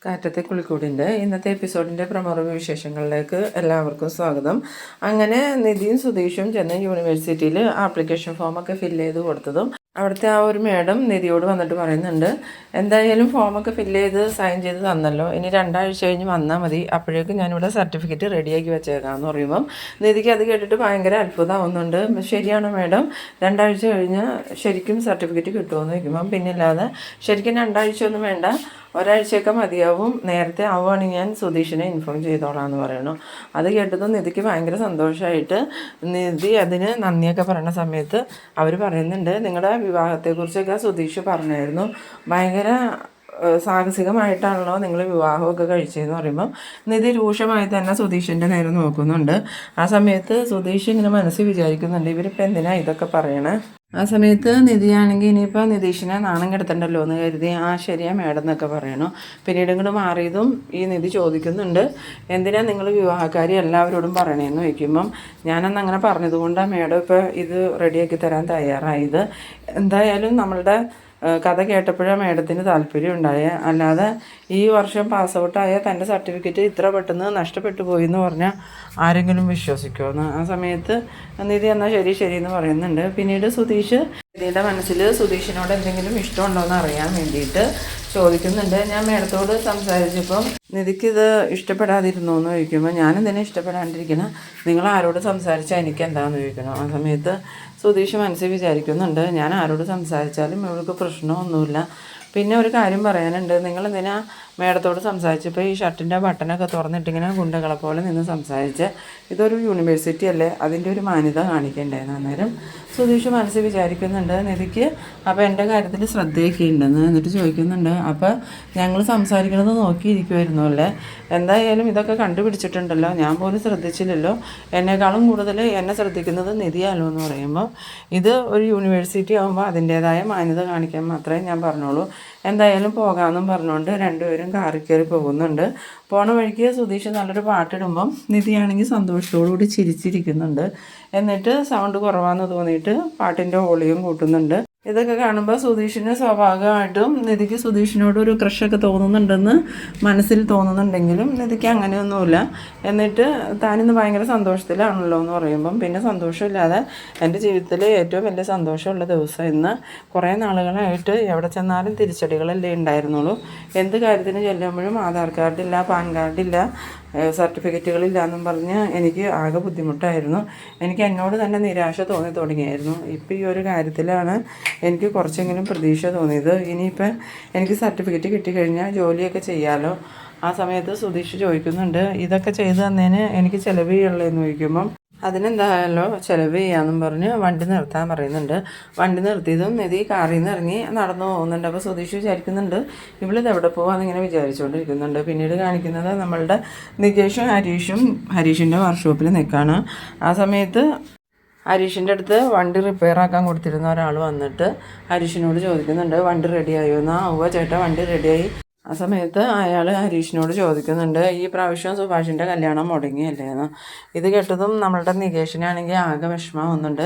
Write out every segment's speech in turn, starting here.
കാറ്റത്തെ കുളിക്കൂടിൻ്റെ ഇന്നത്തെ എപ്പിസോഡിൻ്റെ പ്രമുഖ വിശേഷങ്ങളിലേക്ക് എല്ലാവർക്കും സ്വാഗതം. അങ്ങനെ നിധിയും സുധീഷും ചെന്ന് യൂണിവേഴ്സിറ്റിയിൽ ആപ്ലിക്കേഷൻ ഫോമൊക്കെ ഫില്ല് ചെയ്ത് കൊടുത്തതും അവിടുത്തെ ആ ഒരു മേഡം നിധിയോട് വന്നിട്ട് പറയുന്നുണ്ട്, എന്തായാലും ഫോമൊക്കെ ഫില്ല് ചെയ്ത് സൈൻ ചെയ്ത് തന്നല്ലോ, ഇനി 2 ആഴ്ച കഴിഞ്ഞ് വന്നാൽ മതി, അപ്പോഴേക്കും ഞാനിവിടെ സർട്ടിഫിക്കറ്റ് റെഡിയാക്കി വെച്ചേക്കാമെന്ന് പറയുമ്പം നിധിക്ക് അത് കേട്ടിട്ട് ഭയങ്കര അത്ഭുതമാവുന്നുണ്ട്. ശരിയാണോ മേഡം, 2 ആഴ്ച കഴിഞ്ഞ് ശരിക്കും സർട്ടിഫിക്കറ്റ് കിട്ടുമെന്ന് ചോദിക്കുമ്പം പിന്നില്ലാതെ ശരിക്കും 2 ആഴ്ചയൊന്നും വേണ്ട, ഒരാഴ്ചയൊക്കെ മതിയാവും, നേരത്തെ ആവുകയാണെങ്കിൽ ഞാൻ സുധീഷിനെ ഇൻഫോം ചെയ്തോളാം എന്ന് പറയണു. അത് കേട്ടതും നിധിക്ക് ഭയങ്കര സന്തോഷമായിട്ട് നിധി അതിന് നന്ദിയൊക്കെ പറയുന്ന സമയത്ത് അവർ പറയുന്നുണ്ട്, നിങ്ങളുടെ വിവാഹത്തെക്കുറിച്ചൊക്കെ സുധീഷ് പറഞ്ഞായിരുന്നു, ഭയങ്കര സാഹസികമായിട്ടാണല്ലോ നിങ്ങൾ വിവാഹമൊക്കെ കഴിച്ചതെന്ന് പറയുമ്പോൾ നിധി രൂക്ഷമായി തന്നെ സുധീഷിൻ്റെ നേരെ നോക്കുന്നുണ്ട്. ആ സമയത്ത് സുധീഷ് ഇങ്ങനെ മനസ്സിൽ വിചാരിക്കുന്നുണ്ട്, ഇവരിപ്പോൾ എന്തിനാ ഇതൊക്കെ പറയണേ. ആ സമയത്ത് നിധിയാണെങ്കിൽ ഇനിയിപ്പോൾ നിതീഷിനെ നാണം കെടുത്തണ്ടല്ലോ എന്ന് കരുതി ആ ശരിയാ മേഡം എന്നൊക്കെ പറയണു. പിന്നീട് ഇങ്ങോട്ട് മാറിയതും ഈ നിധി ചോദിക്കുന്നുണ്ട്, എന്തിനാ നിങ്ങൾ വിവാഹക്കാരി എല്ലാവരോടും പറയണേന്ന് ചോദിക്കുമ്പം ഞാനന്ന് അങ്ങനെ പറഞ്ഞതുകൊണ്ടാണ് മേഡം ഇപ്പോൾ ഇത് റെഡിയാക്കി തരാൻ തയ്യാറായത്. എന്തായാലും നമ്മളുടെ കഥ കേട്ടപ്പോഴാണ് മേഡത്തിന് താല്പര്യം ഉണ്ടായ, അല്ലാതെ ഈ വർഷം പാസ് ഔട്ടായ തൻ്റെ സർട്ടിഫിക്കറ്റ് ഇത്ര പെട്ടെന്ന് നഷ്ടപ്പെട്ടു പോയി എന്ന് പറഞ്ഞാൽ ആരെങ്കിലും വിശ്വസിക്കുമെന്ന്. ആ സമയത്ത് നിധി എന്നാൽ ശരി ശരി എന്ന് പറയുന്നുണ്ട്. പിന്നീട് സുധീഷ് നിധിയുടെ മനസ്സിൽ സുധീഷിനോട് എന്തെങ്കിലും ഇഷ്ടമുണ്ടോ എന്ന് അറിയാൻ വേണ്ടിയിട്ട് ചോദിക്കുന്നുണ്ട്. ഞാൻ മേഡത്തോട് സംസാരിച്ചപ്പം നിധിക്കിത് ഇഷ്ടപ്പെടാതിരുന്നു എന്ന് ചോദിക്കുമ്പോൾ ഞാനെന്തിനാ ഇഷ്ടപ്പെടാണ്ടിരിക്കണം, നിങ്ങൾ ആരോട് സംസാരിച്ചാൽ എനിക്ക് എന്താണെന്ന് ചോദിക്കണം. ആ സമയത്ത് സുധീഷ് മനസ്സിൽ വിചാരിക്കുന്നുണ്ട്, ഞാൻ ആരോട് സംസാരിച്ചാലും ഇവൾക്ക് പ്രശ്നമൊന്നുമില്ല. പിന്നെ ഒരു കാര്യം പറയാനുണ്ട്, നിങ്ങളെന്തിനാ മേഡത്തോട് സംസാരിച്ചപ്പോൾ ഈ ഷർട്ടിൻ്റെ ബട്ടനൊക്കെ തുറന്നിട്ടിങ്ങനെ ഗുണ്ടകളെ പോലെ നിന്ന് സംസാരിച്ച്, ഇതൊരു യൂണിവേഴ്സിറ്റി അല്ലേ, അതിൻ്റെ ഒരു മാന്യത കാണിക്കണ്ടേന്ന്. അന്നേരം സുധീഷ് മനസ്സിൽ വിചാരിക്കുന്നുണ്ട്, നിധിക്ക് അപ്പോൾ എൻ്റെ കാര്യത്തിൽ ശ്രദ്ധയൊക്കെ ഉണ്ടെന്ന്. എന്നിട്ട് ചോദിക്കുന്നുണ്ട്, അപ്പോൾ ഞങ്ങൾ സംസാരിക്കണത് നോക്കിയിരിക്കുമായിരുന്നു അല്ലേ, എന്തായാലും ഇതൊക്കെ കണ്ടുപിടിച്ചിട്ടുണ്ടല്ലോ, ഞാൻ പോലും ശ്രദ്ധിച്ചില്ലല്ലോ, എന്നെക്കാളും കൂടുതൽ എന്നെ ശ്രദ്ധിക്കുന്നത് നിധിയാലോ എന്ന് പറയുമ്പോൾ ഇത് ഒരു യൂണിവേഴ്സിറ്റി ആകുമ്പോൾ അതിൻ്റേതായ മാന്യത കാണിക്കാൻ മാത്രമേ ഞാൻ പറഞ്ഞോളൂ, എന്തായാലും പോകാമെന്നും പറഞ്ഞുകൊണ്ട് രണ്ടുപേരും കാറിൽ കയറി പോകുന്നുണ്ട്. പോണ വഴിക്ക് സുധീഷ് നല്ലൊരു പാട്ടിടുമ്പം നിധിയാണെങ്കിൽ സന്തോഷത്തോടുകൂടി ചിരിച്ചിരിക്കുന്നുണ്ട്. എന്നിട്ട് സൗണ്ട് കുറവാന്ന് തോന്നിയിട്ട് പാട്ടിൻ്റെ വോളിയം കൂട്ടുന്നുണ്ട്. ഇതൊക്കെ കാണുമ്പോൾ സുധീഷിന് സ്വാഭാവികമായിട്ടും നിധിക്ക് സുധീഷിനോട് ഒരു ക്രഷൊക്കെ തോന്നുന്നുണ്ടെന്ന് മനസ്സിൽ തോന്നുന്നുണ്ടെങ്കിലും നിധിക്ക് അങ്ങനെയൊന്നുമില്ല. എന്നിട്ട് താനിന്ന് ഭയങ്കര സന്തോഷത്തിലാണല്ലോ എന്ന് പറയുമ്പം പിന്നെ സന്തോഷമില്ലാതെ എൻ്റെ ജീവിതത്തിൽ ഏറ്റവും വലിയ സന്തോഷമുള്ള ദിവസം ഇന്ന്, കുറേ നാളുകളായിട്ട് എവിടെ ചെന്നാലും തിരിച്ചടികളല്ലേ ഉണ്ടായിരുന്നുള്ളൂ, എന്ത് കാര്യത്തിന് ചെല്ലുമ്പോഴും ആധാർ കാർഡില്ല, പാൻ കാർഡില്ല, സർട്ടിഫിക്കറ്റുകളില്ല എന്നും പറഞ്ഞ് എനിക്ക് ആകെ ബുദ്ധിമുട്ടായിരുന്നു. എനിക്ക് എന്നോട് തന്നെ നിരാശ തോന്നി തുടങ്ങിയായിരുന്നു. ഇപ്പോൾ ഈ ഒരു കാര്യത്തിലാണ് എനിക്ക് കുറച്ചെങ്കിലും പ്രതീക്ഷ തോന്നിയത്. ഇനിയിപ്പോൾ എനിക്ക് സർട്ടിഫിക്കറ്റ് കിട്ടിക്കഴിഞ്ഞാൽ ജോലിയൊക്കെ ചെയ്യാമല്ലോ. ആ സമയത്ത് സുധീഷ് ചോദിക്കുന്നുണ്ട്, ഇതൊക്കെ ചെയ്തു തന്നതിന് എനിക്ക് ചിലവ് ചെയ്യുള്ളതെന്ന് ചോദിക്കുമ്പം അതിനെന്തായാലോ ചിലവ് ചെയ്യാമെന്നും പറഞ്ഞ് വണ്ടി നിർത്താൻ പറയുന്നുണ്ട്. വണ്ടി നിർത്തിയതും നിധി കാറിൽ നിന്ന് ഇറങ്ങി നടന്നു പോകുന്നുണ്ട്. അപ്പോൾ സുധീഷ് വിചാരിക്കുന്നുണ്ട്, ഇവളിത് എവിടെ പോകാമെന്നിങ്ങനെ വിചാരിച്ചുകൊണ്ടിരിക്കുന്നുണ്ട്. പിന്നീട് കാണിക്കുന്നത് നമ്മളുടെ നികേഷും ഹരീഷിൻ്റെ വർക്ക്ഷോപ്പിൽ നിൽക്കുകയാണ്. ആ സമയത്ത് ഹരീഷിൻ്റെ അടുത്ത് വണ്ടി റിപ്പയർ ആക്കാൻ കൊടുത്തിരുന്ന ഒരാൾ വന്നിട്ട് ഹരീഷിനോട് ചോദിക്കുന്നുണ്ട്, വണ്ടി റെഡിയായോ എന്ന്. ചേട്ടാ വണ്ടി റെഡിയായി. ആ സമയത്ത് അയാൾ ഹരീഷിനോട് ചോദിക്കുന്നുണ്ട്, ഈ പ്രാവശ്യം സുഭാഷിൻ്റെ കല്യാണം മുടങ്ങിയല്ലേ എന്ന്. ഇത് കേട്ടതും നമ്മളുടെ നികേഷിനാണെങ്കിൽ ആകെ വിഷമമാവുന്നുണ്ട്.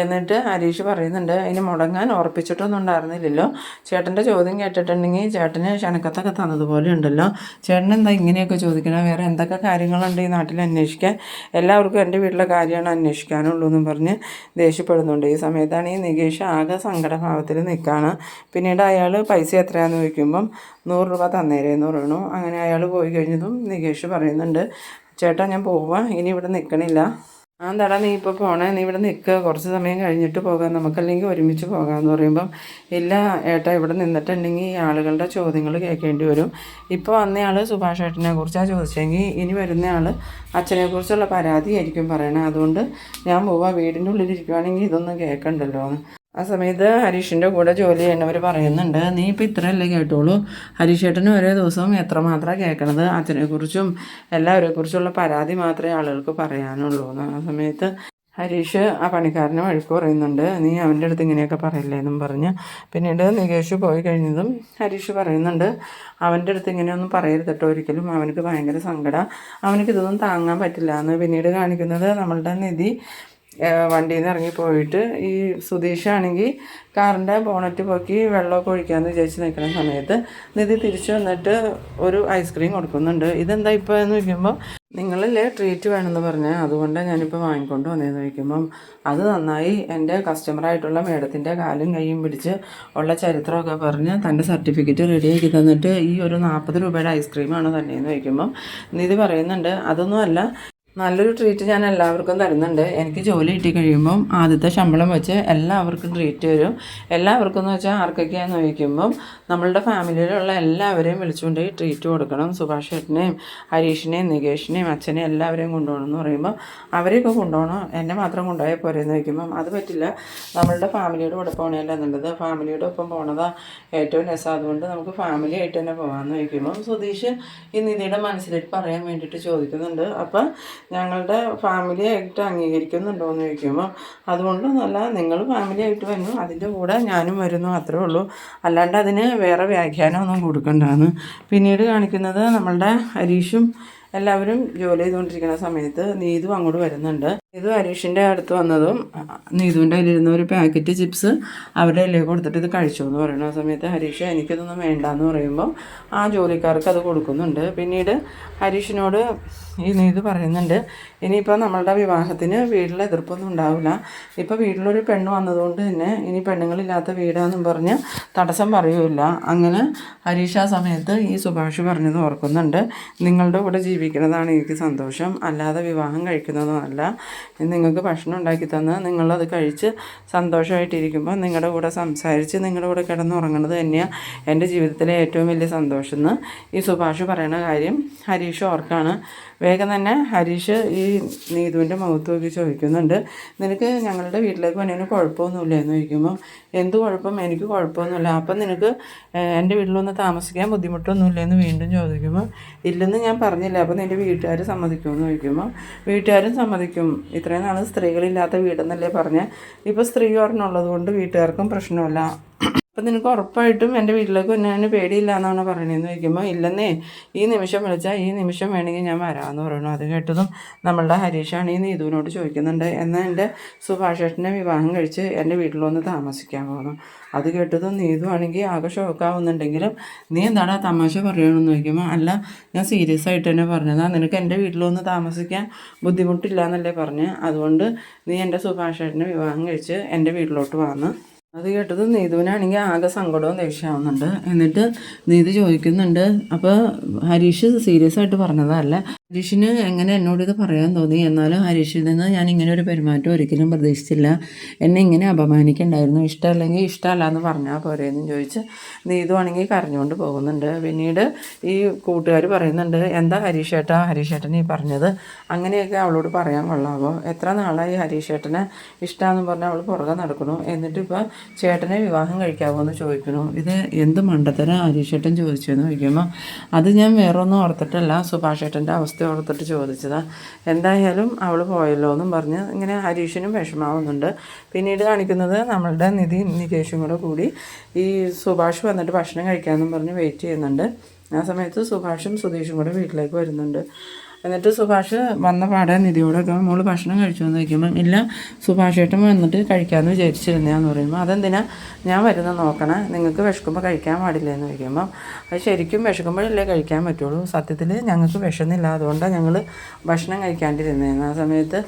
എന്നിട്ട് ഹരീഷ് പറയുന്നുണ്ട്, ഇനി മുടങ്ങാൻ ഉറപ്പിച്ചിട്ടൊന്നും ഉണ്ടായിരുന്നില്ലല്ലോ, ചേട്ടൻ്റെ ചോദ്യം കേട്ടിട്ടുണ്ടെങ്കിൽ ചേട്ടന് ക്ഷണക്കത്തൊക്കെ തന്നതുപോലെ ഉണ്ടല്ലോ, ചേട്ടൻ എന്താ ഇങ്ങനെയൊക്കെ ചോദിക്കണം, വേറെ എന്തൊക്കെ കാര്യങ്ങളുണ്ട് ഈ നാട്ടിൽ അന്വേഷിക്കാൻ, എല്ലാവർക്കും എൻ്റെ വീട്ടിലെ കാര്യമാണ് അന്വേഷിക്കാനുള്ളൂ എന്നും പറഞ്ഞ് ദേഷ്യപ്പെടുന്നുണ്ട്. ഈ സമയത്താണ് ഈ നികേഷ് ആകെ സങ്കടഭാവത്തിൽ നിൽക്കുകയാണ്. പിന്നീട് അയാൾ പൈസ എത്രയാണെന്ന് ചോദിക്കുമ്പം 100 രൂപ തന്നേരേന്ന് പറയണു. അങ്ങനെ അയാൾ പോയി കഴിഞ്ഞതും നികേഷ് പറയുന്നുണ്ട്, ചേട്ടാ ഞാൻ പോവാ, ഇനി ഇവിടെ നിൽക്കണില്ല. എന്താടാ നീ ഇപ്പോൾ പോണേ, നീ ഇവിടെ നിൽക്കുക, കുറച്ച് സമയം കഴിഞ്ഞിട്ട് പോകാം, നമുക്കല്ലെങ്കിൽ ഒരുമിച്ച് പോകാമെന്ന് പറയുമ്പം ഇല്ല ഏട്ടാ, ഇവിടെ നിന്നിട്ടുണ്ടെങ്കിൽ ഈ ആളുകളുടെ ചോദ്യങ്ങൾ കേൾക്കേണ്ടി വരും. ഇപ്പോൾ വന്നയാൾ സുഭാഷ് ഏട്ടനെ കുറിച്ചാണ് ചോദിച്ചെങ്കിൽ ഇനി വരുന്നയാൾ അച്ഛനെക്കുറിച്ചുള്ള പരാതിയായിരിക്കും പറയണേ, അതുകൊണ്ട് ഞാൻ പോവാം, വീടിൻ്റെ ഉള്ളിലിരിക്കുവാണെങ്കിൽ ഇതൊന്നും കേൾക്കണ്ടല്ലോ എന്ന്. ആ സമയത്ത് ഹരീഷിൻ്റെ കൂടെ ജോലി ചെയ്യുന്നവർ പറയുന്നുണ്ട്, നീ ഇപ്പോൾ ഇത്രയല്ലേ കേട്ടോളൂ, ഹരീഷേട്ടന് ഒരേ ദിവസം എത്രമാത്രം കേൾക്കണത്, അച്ഛനെക്കുറിച്ചും എല്ലാവരെക്കുറിച്ചുള്ള പരാതി മാത്രമേ ആളുകൾക്ക് പറയാനുള്ളൂ എന്ന്. ആ സമയത്ത് ഹരീഷ് ആ പണിക്കാരനെ വഴക്ക് പറയുന്നുണ്ട്, നീ അവൻ്റെ അടുത്ത് ഇങ്ങനെയൊക്കെ പറയില്ലേ എന്നും പറഞ്ഞ്. പിന്നീട് നികേഷ് പോയി കഴിഞ്ഞതും ഹരീഷ് പറയുന്നുണ്ട്, അവൻ്റെ അടുത്ത് ഇങ്ങനെയൊന്നും പറയരുത് കേട്ടോ ഒരിക്കലും, അവനക്ക് ഭയങ്കര സങ്കടം, അവനക്ക് ഇതൊന്നും താങ്ങാൻ പറ്റില്ല എന്ന്. പിന്നീട് കാണിക്കുന്നത് നമ്മളുടെ നിധി വണ്ടിയിൽ നിന്ന് ഇറങ്ങിപ്പോയിട്ട് ഈ സുധീഷാണെങ്കിൽ കാറിൻ്റെ ബോണറ്റ് പൊക്കി വെള്ളമൊക്കെ ഒഴിക്കാമെന്ന് വിചാരിച്ച് നിൽക്കുന്ന സമയത്ത് നിധി തിരിച്ചു വന്നിട്ട് ഒരു ഐസ്ക്രീം കൊടുക്കുന്നുണ്ട്. ഇതെന്താ ഇപ്പോൾ എന്ന് ചോദിക്കുമ്പോൾ നിങ്ങളല്ലേ ട്രീറ്റ് വേണമെന്ന് പറഞ്ഞാൽ അതുകൊണ്ടാണ് ഞാനിപ്പോൾ വാങ്ങിക്കൊണ്ട് വന്നതെന്ന് ചോദിക്കുമ്പം അത് നന്നായി എൻ്റെ കസ്റ്റമറായിട്ടുള്ള മേഡത്തിൻ്റെ കാലും കൈയും പിടിച്ച് ഉള്ള ചരിത്രമൊക്കെ പറഞ്ഞ് തൻ്റെ സർട്ടിഫിക്കറ്റ് റെഡിയാക്കി തന്നിട്ട് ഈ ഒരു 40 രൂപയുടെ ഐസ്ക്രീമാണ് തന്നെയെന്ന് ചോദിക്കുമ്പം നിധി പറയുന്നുണ്ട് അതൊന്നുമല്ല, നല്ലൊരു ട്രീറ്റ് ഞാൻ എല്ലാവർക്കും തരുന്നുണ്ട്. എനിക്ക് ജോലി കിട്ടി കഴിയുമ്പം ആദ്യത്തെ ശമ്പളം വെച്ച് എല്ലാവർക്കും ട്രീറ്റ് വരും. എല്ലാവർക്കും എന്ന് വെച്ചാൽ ആർക്കൊക്കെയാണെന്ന് ചോദിക്കുമ്പം നമ്മളുടെ ഫാമിലിയിലുള്ള എല്ലാവരെയും വിളിച്ചുകൊണ്ട് ഈ ട്രീറ്റ് കൊടുക്കണം. സുഭാഷ് ചേട്ടനെയും ഹരീഷിനെയും നികേഷിനെയും അച്ഛനെയും എല്ലാവരെയും കൊണ്ടുപോകണം എന്ന് പറയുമ്പോൾ അവരെയൊക്കെ കൊണ്ടുപോകണം, എന്നെ മാത്രം കൊണ്ടുപോയാൽ പോരെയെന്ന് ചോദിക്കുമ്പം അത് പറ്റില്ല, നമ്മളുടെ ഫാമിലിയുടെ കൂടെ പോകണമല്ല എന്നുള്ളത്, ഫാമിലിയുടെ ഒപ്പം പോകണതാണ് ഏറ്റവും രസം, അതുകൊണ്ട് നമുക്ക് ഫാമിലി ആയിട്ട് തന്നെ പോകാമെന്ന് ചോദിക്കുമ്പം സുധീഷ് ഈ നിധിയുടെ മനസ്സിലേക്ക് പറയാൻ വേണ്ടിയിട്ട് ചോദിക്കുന്നുണ്ട്. അപ്പം ഞങ്ങളുടെ ഫാമിലി ആയിട്ട് അംഗീകരിക്കുന്നുണ്ടോ എന്ന് ചോദിക്കുമ്പോൾ അതുകൊണ്ടൊന്നുമല്ല, നിങ്ങൾ ഫാമിലി ആയിട്ട് വരുന്നു, അതിൻ്റെ കൂടെ ഞാനും വരുന്നു, അത്രേ ഉള്ളൂ, അല്ലാണ്ട് അതിന് വേറെ വ്യാഖ്യാനമൊന്നും കൊടുക്കണ്ടാന്ന്. പിന്നീട് കാണിക്കുന്നത് നമ്മളുടെ ഹരീഷും എല്ലാവരും ജോലി ചെയ്തുകൊണ്ടിരിക്കുന്ന സമയത്ത് നീതു അങ്ങോട്ട് വരുന്നുണ്ട്. നീതു ഹരീഷിൻ്റെ അടുത്ത് വന്നതും നീതുവിൻ്റെ കയ്യിലിരുന്ന ഒരു പാക്കറ്റ് ചിപ്സ് അവരുടെ കയ്യിലേക്ക് കൊടുത്തിട്ട് ഇത് കഴിച്ചു എന്ന് പറയുന്ന സമയത്ത് ഹരീഷ് എനിക്കിതൊന്നും വേണ്ടാന്ന് പറയുമ്പോൾ ആ ജോലിക്കാർക്ക് അത് കൊടുക്കുന്നുണ്ട്. പിന്നീട് ഹരീഷിനോട് ഈ നീതു പറയുന്നുണ്ട് ഇനിയിപ്പോൾ നമ്മളുടെ വിവാഹത്തിന് വീട്ടിൽ എതിർപ്പൊന്നും ഉണ്ടാവില്ല, ഇപ്പോൾ വീട്ടിലൊരു പെണ്ണ് വന്നതുകൊണ്ട് തന്നെ ഇനി പെണ്ണുങ്ങളില്ലാത്ത വീടാണെന്നും പറഞ്ഞ് തടസ്സം പറയൂല. അങ്ങനെ ഹരീഷ് ആ സമയത്ത് ഈ സുഭാഷ് പറഞ്ഞത് ഓർക്കുന്നുണ്ട്, നിങ്ങളുടെ കൂടെ ജീവിക്കുന്നതാണ് എനിക്ക് സന്തോഷം, അല്ലാതെ വിവാഹം കഴിക്കുന്നതുമല്ല. നിങ്ങൾക്ക് ഭക്ഷണം ഉണ്ടാക്കി തന്ന് നിങ്ങളത് കഴിച്ച് സന്തോഷമായിട്ടിരിക്കുമ്പോൾ നിങ്ങളുടെ കൂടെ സംസാരിച്ച് നിങ്ങളുടെ കൂടെ കിടന്നുറങ്ങുന്നത് തന്നെയാണ് എൻ്റെ ജീവിതത്തിലെ ഏറ്റവും വലിയ സന്തോഷം എന്ന് ഈ സുഭാഷ് പറയുന്ന കാര്യം ഹരീഷ് ഓർക്കാണ്. വേഗം തന്നെ ഹരീഷ് ഈ നീതുവിൻ്റെ മുഖത്ത് നോക്കി ചോദിക്കുന്നുണ്ട്, നിനക്ക് ഞങ്ങളുടെ വീട്ടിലേക്ക് വന്നതിന് കുഴപ്പമൊന്നുമില്ല എന്ന് ചോദിക്കുമ്പോൾ എന്ത് കുഴപ്പം, എനിക്ക് കുഴപ്പമൊന്നുമില്ല, അപ്പം നിനക്ക് എൻ്റെ വീട്ടിലൊന്ന് താമസിക്കാൻ ബുദ്ധിമുട്ടൊന്നുമില്ല എന്ന് വീണ്ടും ചോദിക്കുമ്പോൾ ഇല്ലെന്ന് ഞാൻ പറഞ്ഞില്ല, അപ്പോൾ നിൻ്റെ വീട്ടുകാർ സമ്മതിക്കുമെന്ന് ചോദിക്കുമ്പോൾ വീട്ടുകാരും സമ്മതിക്കും, ഇത്രയും നാൾ സ്ത്രീകളില്ലാത്ത വീടെന്നല്ലേ പറഞ്ഞ്, ഇപ്പോൾ സ്ത്രീ ഒരെണ്ണമുള്ളത് കൊണ്ട് വീട്ടുകാർക്കും പ്രശ്നമില്ല, അപ്പം നിനക്ക് ഉറപ്പായിട്ടും എൻ്റെ വീട്ടിലേക്ക് വന്നതിന് പേടിയില്ല എന്നാണ് പറയണതെന്ന് ചോദിക്കുമ്പോൾ ഇല്ലെന്നേ, ഈ നിമിഷം വിളിച്ചാൽ ഈ നിമിഷം വേണമെങ്കിൽ ഞാൻ വരാമെന്ന് പറയണു. അത് കേട്ടതും നമ്മളുടെ ഹരീഷാണ് ഈ നീതുവിനോട് ചോദിക്കുന്നുണ്ട്, എന്നാൽ എൻ്റെ സുഭാഷേട്ടനെ വിവാഹം കഴിച്ച് എൻ്റെ വീട്ടിലൊന്ന് താമസിക്കാൻ പോകണം. അത് കേട്ടതും നീതു ആണെങ്കിൽ ആകെ ഷോക്കാവുന്നുണ്ടെങ്കിലും നീ എന്താണ് തമാശ പറയണമെന്ന് ചോദിക്കുമ്പോൾ അല്ല, ഞാൻ സീരിയസ് ആയിട്ട് തന്നെ പറഞ്ഞതാണ്, നിനക്ക് എൻ്റെ വീട്ടിലൊന്ന് താമസിക്കാൻ ബുദ്ധിമുട്ടില്ല എന്നല്ലേ പറഞ്ഞ്, അതുകൊണ്ട് നീ എൻ്റെ സുഭാഷേട്ടനെ വിവാഹം കഴിച്ച് എൻ്റെ വീട്ടിലോട്ട് വന്ന്. അത് കേട്ടത് നീതുവിനാണെങ്കിൽ ആകെ സങ്കടവും ദേഷ്യമാവുന്നുണ്ട്. എന്നിട്ട് നീതു ചോദിക്കുന്നുണ്ട്, അപ്പോൾ ഹരീഷ് സീരിയസ് ആയിട്ട് പറഞ്ഞതല്ല, ഹരീഷിന് എങ്ങനെ എന്നോട് ഇത് പറയാൻ തോന്നി, എന്നാലും ഹരീഷിൽ നിന്ന് ഞാൻ ഇങ്ങനെ ഒരു പെരുമാറ്റം ഒരിക്കലും പ്രതീക്ഷിച്ചില്ല, എന്നെ ഇങ്ങനെ അപമാനിക്കണ്ടായിരുന്നു, ഇഷ്ടമല്ലെങ്കിൽ ഇഷ്ടമല്ല എന്ന് പറഞ്ഞാൽ പോരെയെന്നും ചോദിച്ച് നീതു ആണെങ്കിൽ കരഞ്ഞുകൊണ്ട് പോകുന്നുണ്ട്. പിന്നീട് ഈ കൂട്ടുകാർ പറയുന്നുണ്ട്, എന്താ ഹരീഷേട്ടൻ ഈ പറഞ്ഞത്, അങ്ങനെയൊക്കെ അവളോട് പറയാൻ കൊള്ളാമോ, എത്ര നാളായി ഹരീഷേട്ടനെ ഇഷ്ടമാണെന്ന് പറഞ്ഞാൽ അവൾ പുറകെ നടക്കണു, എന്നിട്ടിപ്പോൾ ചേട്ടനെ വിവാഹം കഴിക്കാമോ എന്ന് ചോദിക്കണു. ഇത് എന്ത് മണ്ടത്തരം ഹരീഷേട്ടൻ ചോദിച്ചെന്ന് ചോദിക്കുമ്പോൾ അത് ഞാൻ വേറൊന്നും ഓർത്തിട്ടല്ല, സുഭാഷേട്ടൻ്റെ അവസ്ഥ ഓർത്തിട്ട് ചോദിച്ചതാണ്, എന്തായാലും അവൾ പോയല്ലോ എന്നും പറഞ്ഞ് ഇങ്ങനെ ഹരീഷിനും വിഷമാവുന്നുണ്ട്. പിന്നീട് കാണിക്കുന്നത് നമ്മളുടെ നികേഷും കൂടി ഈ സുഭാഷ് വന്നിട്ട് ഭക്ഷണം കഴിക്കാമെന്നും പറഞ്ഞ് വെയിറ്റ് ചെയ്യുന്നുണ്ട്. ആ സമയത്ത് സുഭാഷും സുധീഷും കൂടെ വീട്ടിലേക്ക് വരുന്നുണ്ട്. എന്നിട്ട് സുഭാഷ് വന്ന പാടെ നിധിയോടൊക്കെ മോള് ഭക്ഷണം കഴിച്ചു എന്ന് ചോദിക്കുമ്പം ഇല്ല, സുഭാഷേട്ടൻ വന്നിട്ട് കഴിക്കാമെന്ന് വിചാരിച്ചിരുന്നതാന്ന് പറയുമ്പോൾ അതെന്തിനാ ഞാൻ വരുന്നത് നോക്കണേ, നിങ്ങൾക്ക് വിശക്കുമ്പോൾ കഴിക്കാൻ പാടില്ല എന്ന് ചോദിക്കുമ്പം അത് ശരിക്കും വിശക്കുമ്പോഴല്ലേ കഴിക്കാൻ പറ്റുള്ളൂ, സത്യത്തിൽ ഞങ്ങൾക്ക് വിശന്നില്ല, അതുകൊണ്ടാണ് ഞങ്ങൾ ഭക്ഷണം കഴിക്കാണ്ടിരുന്നതെന്ന്. ആ സമയത്ത്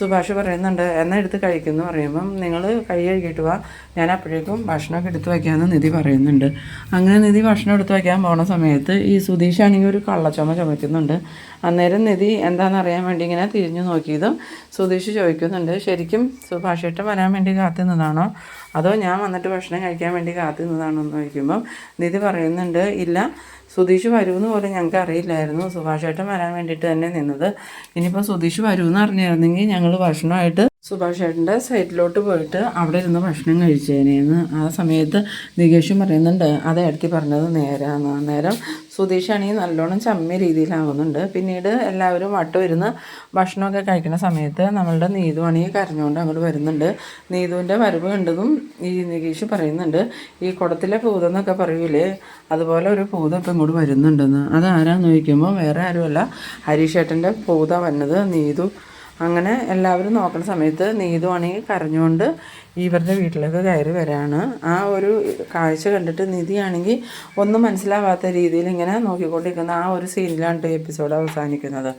സുഭാഷ് പറയുന്നുണ്ട്, എന്നാൽ എടുത്ത് കഴിക്കുമെന്ന് പറയുമ്പം നിങ്ങൾ കൈ കഴുകിയിട്ട് വാ, ഞാൻ അപ്പോഴേക്കും ഭക്ഷണമൊക്കെ എടുത്ത് വയ്ക്കാമെന്ന് നിധി പറയുന്നുണ്ട്. അങ്ങനെ നിധി ഭക്ഷണം എടുത്ത് വയ്ക്കാൻ പോണ സമയത്ത് ഈ സുധീഷാണെങ്കിൽ ഒരു കള്ളച്ചുമ ചുമയ്ക്കുന്നുണ്ട്. അന്നേരം നിധി എന്താണെന്നറിയാൻ വേണ്ടി ഇങ്ങനെ തിരിഞ്ഞു നോക്കിയതും സുധീഷ് ചോദിക്കുന്നുണ്ട്, ശരിക്കും സുഭാഷേട്ടൻ വരാൻ വേണ്ടി കാത്തുനിന്നതാണോ അതോ ഞാൻ വന്നിട്ട് ഭക്ഷണം കഴിക്കാൻ വേണ്ടി കാത്തുനിന്നതാണോ എന്ന് ചോദിക്കുമ്പം നിധി പറയുന്നുണ്ട്, ഇല്ല, സുധീഷ് വരുമെന്ന് പോലും ഞങ്ങൾക്ക് അറിയില്ലായിരുന്നു, സുഭാഷേട്ടൻ വരാൻ വേണ്ടിയിട്ട് തന്നെ നിന്നത്, ഇനിയിപ്പോൾ സുധീഷ് വരുമെന്ന് അറിഞ്ഞിരുന്നെങ്കിൽ ഞങ്ങൾ ഭക്ഷണമായിട്ട് സുഭാഷേട്ടൻ്റെ സൈറ്റിലോട്ട് പോയിട്ട് അവിടെ ഇരുന്ന് ഭക്ഷണം കഴിച്ചേനേന്ന്. ആ സമയത്ത് നികേഷും പറയുന്നുണ്ട്, അത് എടുത്തി പറഞ്ഞത് നേരാന്ന്. അന്നേരം സുധീഷാണെങ്കിൽ നല്ലോണം ചമ്മിയ രീതിയിലാവുന്നുണ്ട്. പിന്നീട് എല്ലാവരും വട്ടം ഇരുന്ന് ഭക്ഷണമൊക്കെ കഴിക്കുന്ന സമയത്ത് നമ്മളുടെ നീതു ആണെങ്കിൽ കരഞ്ഞുകൊണ്ട് അങ്ങോട്ട് വരുന്നുണ്ട്. നീതുവിൻ്റെ വരവ് കണ്ടതും ഈ നികേഷ് പറയുന്നുണ്ട്, ഈ കുടത്തിലെ ഭൂതം പറയൂലേ, അതുപോലെ ഒരു ഭൂതം ഇപ്പം ഇങ്ങോട്ട് വരുന്നുണ്ടെന്ന്. അതാരാന്ന് ചോദിക്കുമ്പോൾ വേറെ ആരുമല്ല, ഹരീഷേട്ടൻ്റെ ഭൂതം വന്നത് നീതു അങ്ങനെ എല്ലാവരും നോക്കുന്ന സമയത്ത് നീതുവാണെങ്കിൽ കരഞ്ഞുകൊണ്ട് ഇവരുടെ വീട്ടിലേക്ക് കയറി വരാണ്. ആ ഒരു കാഴ്ച കണ്ടിട്ട് നിധിയാണെങ്കിൽ ഒന്നും മനസ്സിലാവാത്ത രീതിയിൽ ഇങ്ങനെ നോക്കിക്കൊണ്ടിരിക്കുന്ന ആ ഒരു സീനിലാണ് എപ്പിസോഡ് അവസാനിക്കുന്നത്.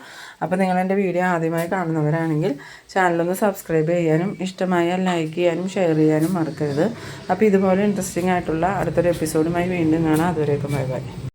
അപ്പോൾ നിങ്ങളെൻ്റെ വീഡിയോ ആദ്യമായി കാണുന്നവരാണെങ്കിൽ ചാനലൊന്ന് സബ്സ്ക്രൈബ് ചെയ്യാനും ഇഷ്ടമായാൽ ലൈക്ക് ചെയ്യാനും ഷെയർ ചെയ്യാനും മറക്കരുത്. അപ്പോൾ ഇതുപോലെ ഇൻട്രസ്റ്റിംഗ് ആയിട്ടുള്ള അടുത്തൊരു എപ്പിസോഡുമായി വീണ്ടും കാണാം. അതുവരേക്കും ബൈ ബൈ.